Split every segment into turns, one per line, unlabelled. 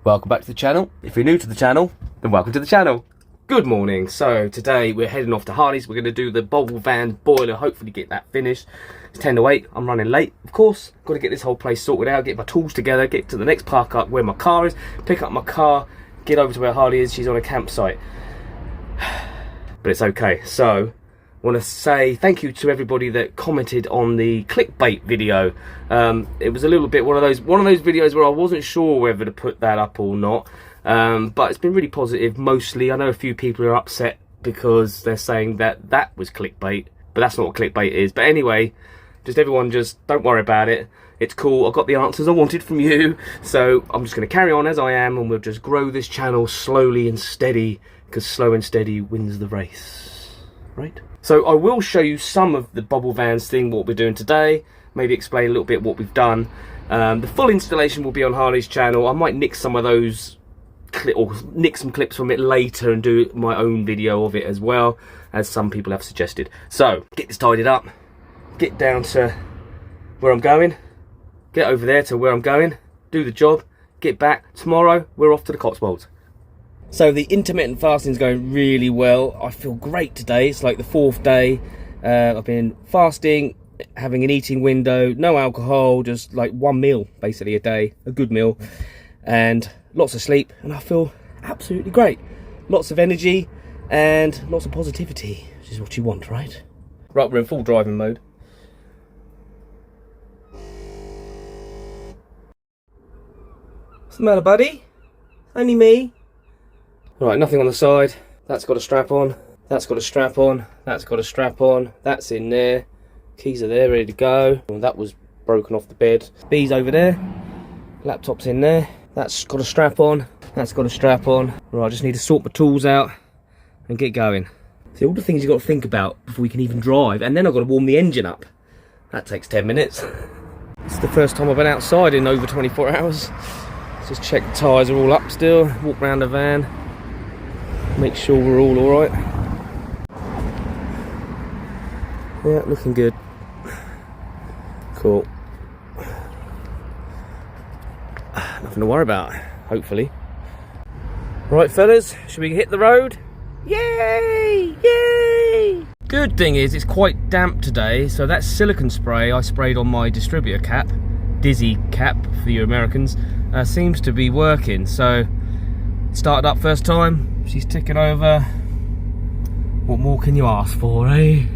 Welcome back to the channel. If you're new to the channel, then welcome to the channel. Good morning. So today we're heading off to Harleys. We're going to do the Bobil Vans boiler, hopefully get that finished. It's 10 to 8. I'm running late, of course. Got to get this whole place sorted out, get my tools together, get to the next park up where my car is, pick up my car, get over to where Harley is. She's on a campsite. But it's okay. So I want to say thank you to everybody that commented on the clickbait video. It was a little bit one of those videos where I wasn't sure whether to put that up or not, but it's been really positive mostly. I know a few people are upset because they're saying that that was clickbait, but that's not what clickbait is. But anyway, everyone just don't worry about it. It's cool. I got the answers I wanted from you, so I'm just going to carry on as I am, and we'll just grow this channel slowly and steady, because slow and steady wins the race, right? So I will show you some of the Bobil Vans thing, what we're doing today, maybe explain a little bit what we've done. The full installation will be on Harley's channel. I might nick some of those nick some clips from it later and do my own video of it as well, as some people have suggested. So get this tidied up, get down to where I'm going, get over there to where I'm going, do the job, get back. Tomorrow we're off to the Cotswolds. So the intermittent fasting is going really well. I feel great today. It's like the 4th day. I've been fasting, having an eating window, no alcohol, just like one meal basically a day, a good meal, and lots of sleep, and I feel absolutely great. Lots of energy and lots of positivity, which is what you want, right? Right, we're in full driving mode. What's the matter, buddy? Only me. Right, nothing on the side. That's got a strap on. That's got a strap on. That's got a strap on. That's in there. Keys are there, ready to go. Well, that was broken off the bed. B's over there. Laptop's in there. That's got a strap on. That's got a strap on. Right, I just need to sort my tools out and get going. See, all the things you've got to think about before we can even drive. And then I've got to warm the engine up. That takes 10 minutes. It's the first time I've been outside in over 24 hours. Just check the tyres are all up still. Walk around the van. Make sure we're all alright. Yeah, looking good. Cool. Nothing to worry about, hopefully. Right, fellas, should we hit the road? Yay! Yay! Good thing is, it's quite damp today, so that silicone spray I sprayed on my distributor cap, Dizzy cap for you Americans, seems to be working. So, started up first time. She's ticking over. What more can you ask for, eh?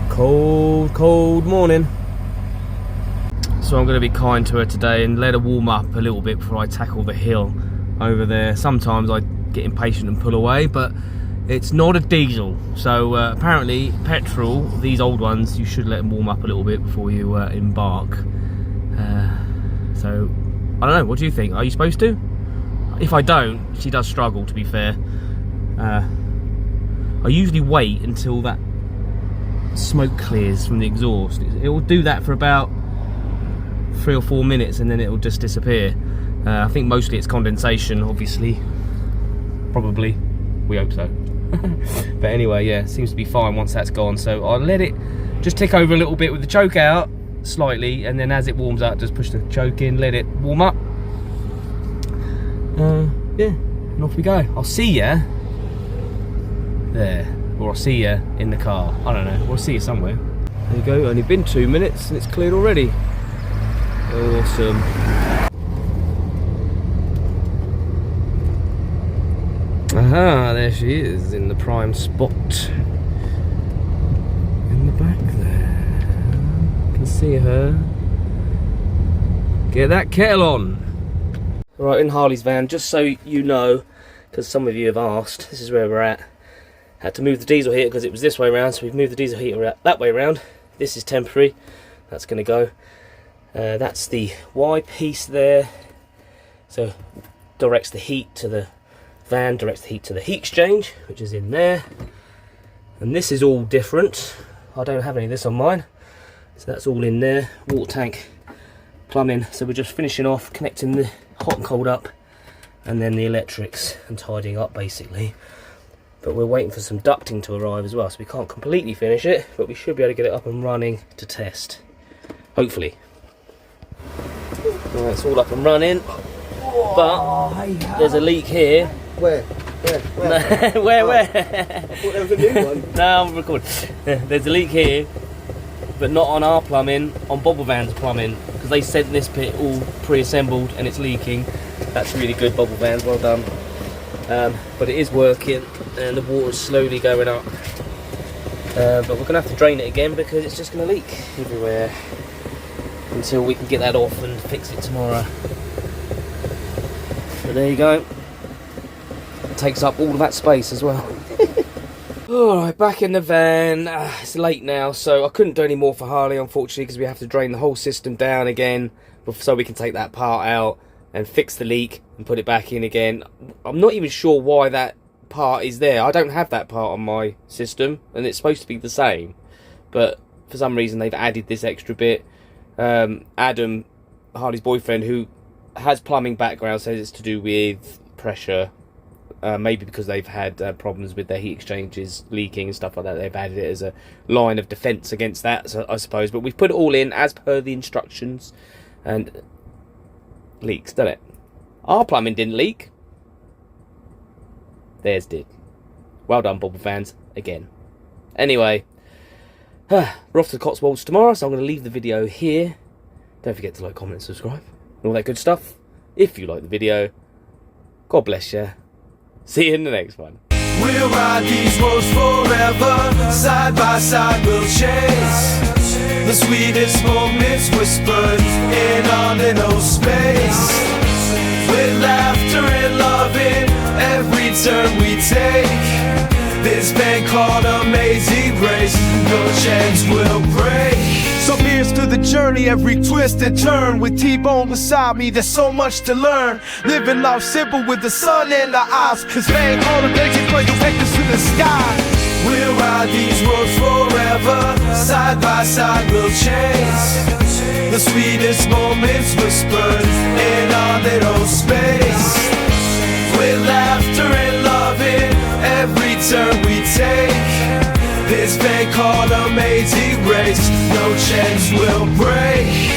Cold, cold morning. So I'm going to be kind to her today and let her warm up a little bit before I tackle the hill over there. Sometimes I get impatient and pull away, but it's not a diesel. So apparently petrol, these old ones, you should let them warm up a little bit before you embark. So, I don't know, what do you think? Are you supposed to? If I don't, she does struggle, to be fair. I usually wait until that smoke clears from the exhaust. It will do that for about 3 or 4 minutes and then it will just disappear. I think mostly it's condensation, obviously. Probably. We hope so. But anyway, yeah, it seems to be fine once that's gone. So I'll let it just tick over a little bit with the choke out slightly, and then as it warms up, just push the choke in, let it warm up. Yeah, and off we go. I'll see ya there, or I'll see ya in the car. I don't know, we'll see you somewhere. There you go, only been 2 minutes and it's cleared already. Awesome. Aha, there she is in the prime spot. In the back there. I can see her. Get that kettle on. Right, in Harley's van, just so you know, because some of you have asked, this is where we're at. Had to move the diesel heater because it was this way around, so we've moved the diesel heater that way around. This is temporary, that's going to go. That's the Y piece there, so directs the heat to the van, directs the heat to the heat exchange, which is in there. And this is all different. I don't have any of this on mine, so that's all in there. Water tank, plumbing, so we're just finishing off connecting the hot and cold up, and then the electrics and tidying up basically. But we're waiting for some ducting to arrive as well, so we can't completely finish it, but we should be able to get it up and running to test, hopefully. Right, it's all up and running. But there's a leak here.
Where?
Where?
I thought there was a new one.
No, I'm recording. There's a leak here, but not on our plumbing, on Bobil Vans plumbing, because they sent this bit all pre-assembled and it's leaking. That's really good, Bobil Vans, well done. But it is working and the water's slowly going up. But we're going to have to drain it again because it's just going to leak everywhere until we can get that off and fix it tomorrow. But there you go. It takes up all of that space as well. Alright, back in the van. It's late now, so I couldn't do any more for Harley, unfortunately, because we have to drain the whole system down again so we can take that part out and fix the leak and put it back in again. I'm not even sure why that part is there. I don't have that part on my system, and it's supposed to be the same, but for some reason they've added this extra bit. Adam, Harley's boyfriend, who has plumbing background, says it's to do with pressure. Maybe because they've had problems with their heat exchangers leaking and stuff like that. They've added it as a line of defence against that, so I suppose. But we've put it all in as per the instructions, and leaks, doesn't it? Our plumbing didn't leak. Theirs did. Well done, Bobil Vans, again. Anyway, we're off to the Cotswolds tomorrow, so I'm going to leave the video here. Don't forget to like, comment, and subscribe, and all that good stuff. If you like the video, God bless you. See you in the next one.
We'll ride these roads forever. Side by side we'll chase the sweetest moments whispered in our little space. With laughter and loving every turn we take. This band called Amazing Grace, no chance we'll break. So here's to the journey, every twist and turn. With T-Bone beside me, there's so much to learn. Living life simple with the sun in the eyes. Cause they ain't all the legends, but you take us to the sky. We'll ride these roads forever. Side by side we'll chase the sweetest moments whispered in our little space. With laughter and loving every turn we take. This band called Amazing Grace, no chance we'll break.